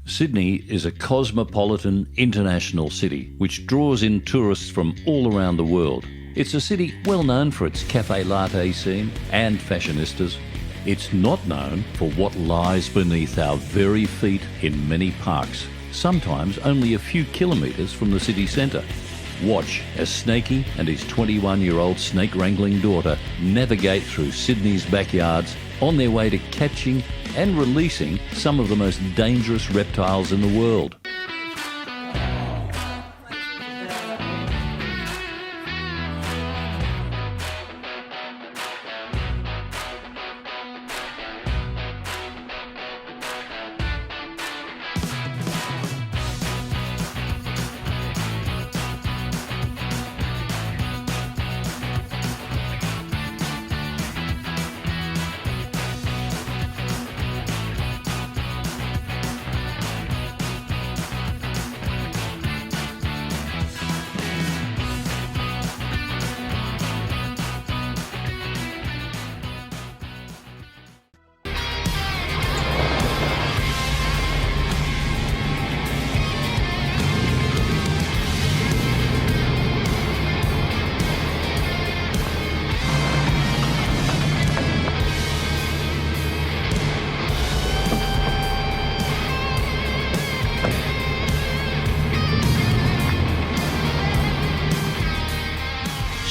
Sydney is a cosmopolitan international city which draws in tourists from all around the world. It's a city well known for its cafe latte scene and fashionistas. It's not known for what lies beneath our very feet in many parks, sometimes only a few kilometres from the city centre. Watch as Snakey and his 21-year-old snake wrangling daughter navigate through Sydney's backyards on their way to catching and releasing some of the most dangerous reptiles in the world.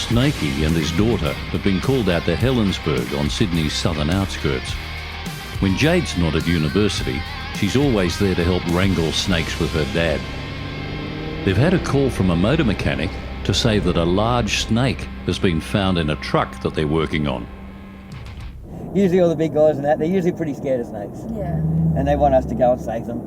Snakey and his daughter have been called out to Helensburgh on Sydney's southern outskirts. When Jade's not at university, she's always there to help wrangle snakes with her dad. They've had a call from a motor mechanic to say that a large snake has been found in a truck that they're working on. Usually all the big guys and that, they're usually pretty scared of snakes. Yeah. And they want us to go and save them.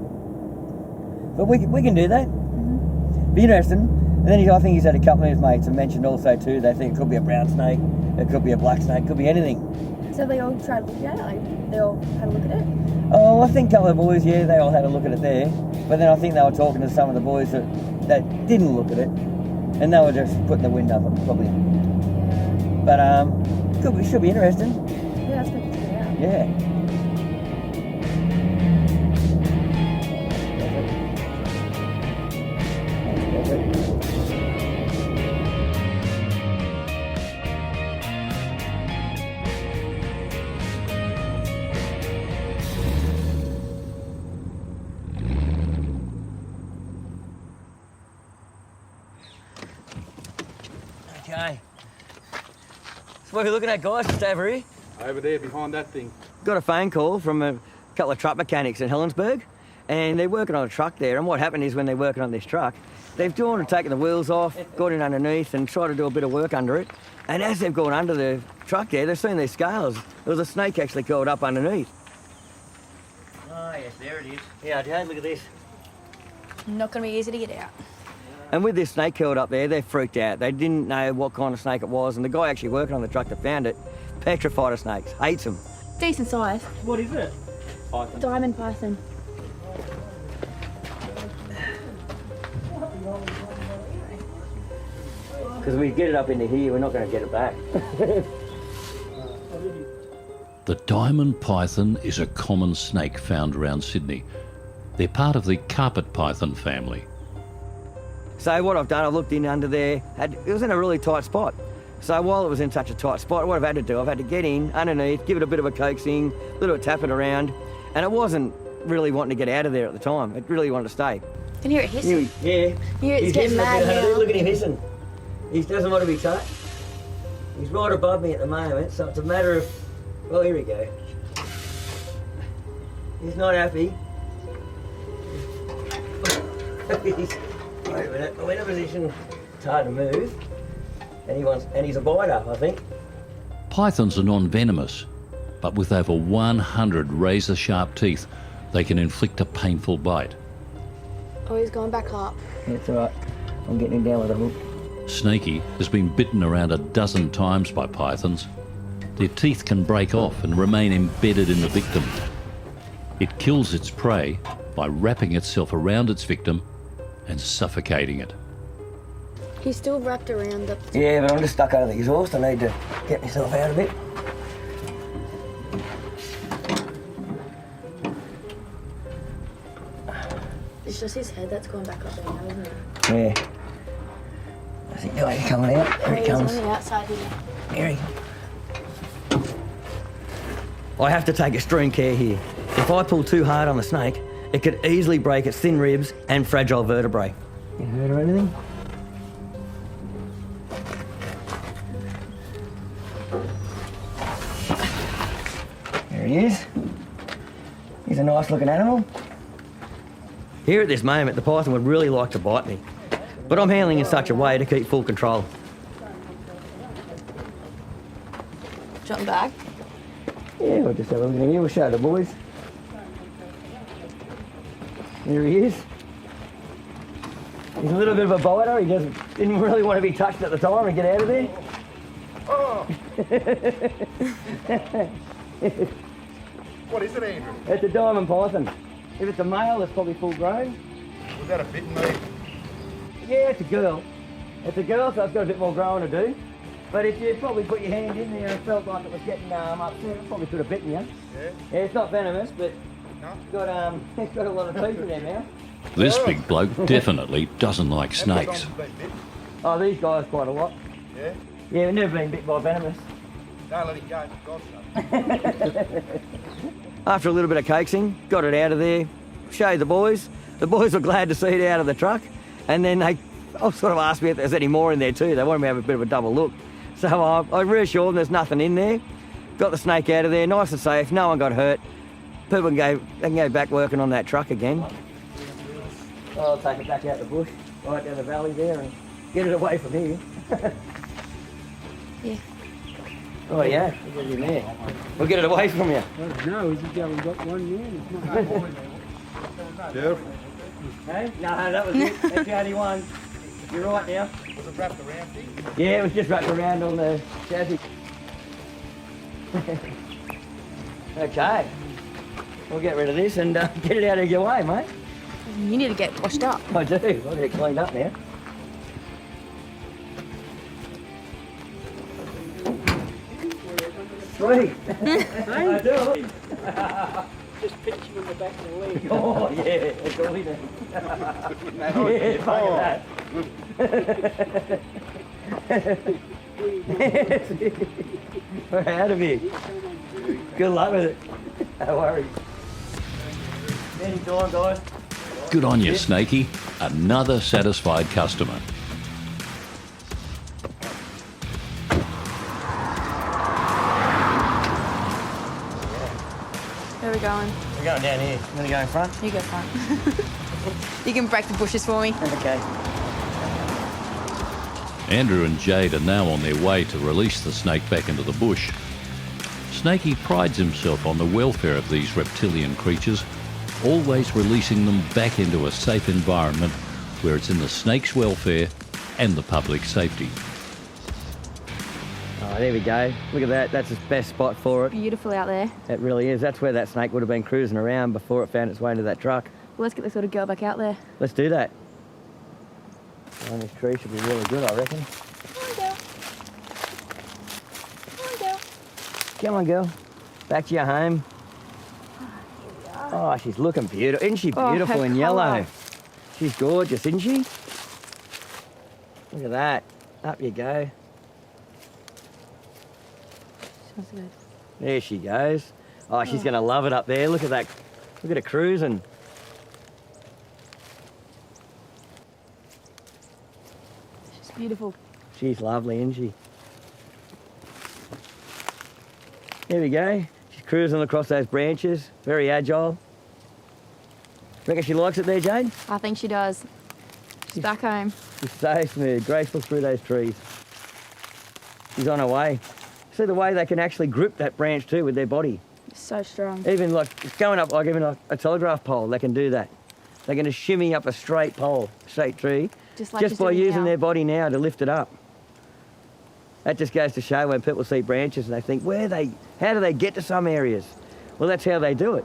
But we can do that. Mm-hmm. Be interesting. And then I think he's had a couple of his mates and mentioned also too, they think it could be a brown snake, it could be a black snake, it could be anything. So they all tried to look at it? Like, they all had a look at it? Oh, I think a couple of boys, yeah, they all had a look at it there. But then I think they were talking to some of the boys that didn't look at it. And they were just putting the wind up it, probably. Yeah. But should be interesting. Yeah, that's good to check out. Yeah. Okay. So what are you looking at, guys? Just over here? Over there, behind that thing. Got a phone call from a couple of truck mechanics in Helensburgh, and they're working on a truck there. And what happened is when they're working on this truck, they've gone and taken the wheels off, got in underneath and tried to do a bit of work under it. And as they've gone under the truck there, they've seen their scales. There was a snake actually curled up underneath. Oh, yes, there it is. Yeah, Jade, look at this. Not going to be easy to get out. And with this snake curled up there, they're freaked out. They didn't know what kind of snake it was, and the guy actually working on the truck that found it, petrified of snakes, hates them. Decent size. What is it? Python. Diamond python. Because we get it up into here, we're not going to get it back. The diamond python is a common snake found around Sydney. They're part of the carpet python family. So what I've done, I've looked in under there, it was in a really tight spot. So while it was in such a tight spot, what I've had to do, I've had to get in underneath, give it a bit of a coaxing, a little tap it around, and it wasn't really wanting to get out of there at the time. It really wanted to stay. Can you hear it hissing? Yeah. He's getting mad now. Look at him hissing. He doesn't want to be touched. He's right above me at the moment, so it's a matter of... Well, here we go. He's not happy. Wait a minute, I'm in a position, it's hard to move, and he's a biter, I think. Pythons are non-venomous, but with over 100 razor-sharp teeth, they can inflict a painful bite. Oh, he's going back up. It's all right, I'm getting him down with a hook. Snakey has been bitten around a dozen times by pythons. Their teeth can break off and remain embedded in the victim. It kills its prey by wrapping itself around its victim and suffocating it. He's still wrapped around the... Yeah, but I'm just stuck under the exhaust. I need to get myself out a bit. It's just his head that's going back up there now, isn't it? Yeah. I think the way coming out. Here it He's comes. on the outside here. Here he comes. I have to take extreme care here. If I pull too hard on the snake, it could easily break its thin ribs and fragile vertebrae. You hurt or anything? There he is. He's a nice looking animal. Here at this moment, the python would really like to bite me, but I'm handling in such a way to keep full control. Jump back. Yeah, we'll just have a look in here. We'll show the boys. Here he is. He's a little bit of a biter. He didn't really want to be touched at the time and get out of there. Oh. What is it, Andrew? It's a diamond python. If it's a male, it's probably full grown. Was that a bitten me? Yeah, it's a girl. It's a girl, so it's got a bit more growing to do. But if you probably put your hand in there and felt like it was getting upset, it probably could have bitten you. Yeah. Yeah, it's not venomous, but No? it's got a lot of teeth in there now. This big bloke definitely doesn't like snakes. Oh, these guys quite a lot. Yeah? Yeah, we've never been bit by venomous. Don't let it go, for God's sake. After a little bit of coaxing, got it out of there, showed the boys. The boys were glad to see it out of the truck, and then they sort of asked me if there's any more in there too. They wanted me to have a bit of a double look. So I reassured them there's nothing in there. Got the snake out of there, nice and safe, no one got hurt. People can go back working on that truck again. I'll take it back out the bush, right down the valley there and get it away from here. Yeah. Oh yeah, we'll get it in there. We'll get it away from you. No, he's only got one man. It's not Beautiful. Hey? No, that was it. That's the only one. You're right now. Was it wrapped around here? Yeah, it was just wrapped around on the chassis. Okay. We'll get rid of this and get it out of your way, mate. You need to get washed up. I do. I'll get it cleaned up now. Sweet. I do. just pinch him in the back of the leg. Oh, yeah. It's all in there. Yeah, fuck that. We're out of here. Good luck with it. No worries. Anytime, guys. Good on you, Snakey. Another satisfied customer. Where are we going? We're going down here. You want to go in front? You go front. You can break the bushes for me. Okay. Andrew and Jade are now on their way to release the snake back into the bush. Snakey prides himself on the welfare of these reptilian creatures, always releasing them back into a safe environment where it's in the snake's welfare and the public safety. Oh, there we go. Look at that. That's the best spot for it. Beautiful out there. It really is. That's where that snake would have been cruising around before it found its way into that truck. Well, let's get this little girl back out there. Let's do that. And this tree should be really good, I reckon. Come on, girl. Come on, girl. Come on, girl. Back to your home. Oh, she's looking beautiful. Isn't she Oh, beautiful her in yellow? colour. She's gorgeous, isn't she? Look at that. Up you go. Smells good. There she goes. Oh, she's going to love it up there. Look at that. Look at her cruising. She's beautiful. She's lovely, isn't she? There we go. She's cruising across those branches. Very agile. Reckon she likes it there, Jade? I think she does. She's back home. She's so smooth, graceful through those trees. She's on her way. See the way they can actually grip that branch too with their body. So strong. Even like it's going up like even a telegraph pole, they can do that. They can just shimmy up a straight pole, straight tree, Just like she's by doing using now. their body now to lift it up. That just goes to show when people see branches and they think, how do they get to some areas? Well, that's how they do it.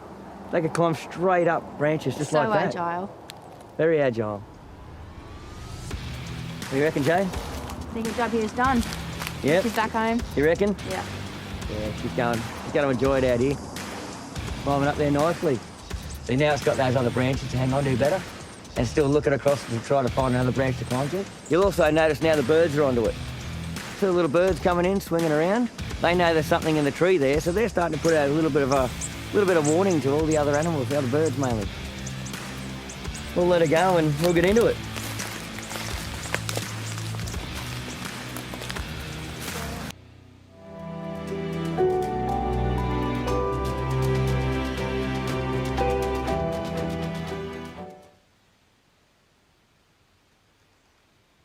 They can climb straight up branches just So like that. agile. Very agile. What do you reckon, Jay? I think her job here is done. Yep. She's back home. You reckon? Yeah. Yeah, she's going to enjoy it out here. Climbing up there nicely. See, now it's got those other branches to hang on to better. and still looking across to try to find another branch to climb to. You'll also notice now the birds are onto it. Two little birds coming in, swinging around. They know there's something in the tree there, so they're starting to put out a little bit of warning to all the other animals, the other birds mainly. We'll let it go and we'll get into it.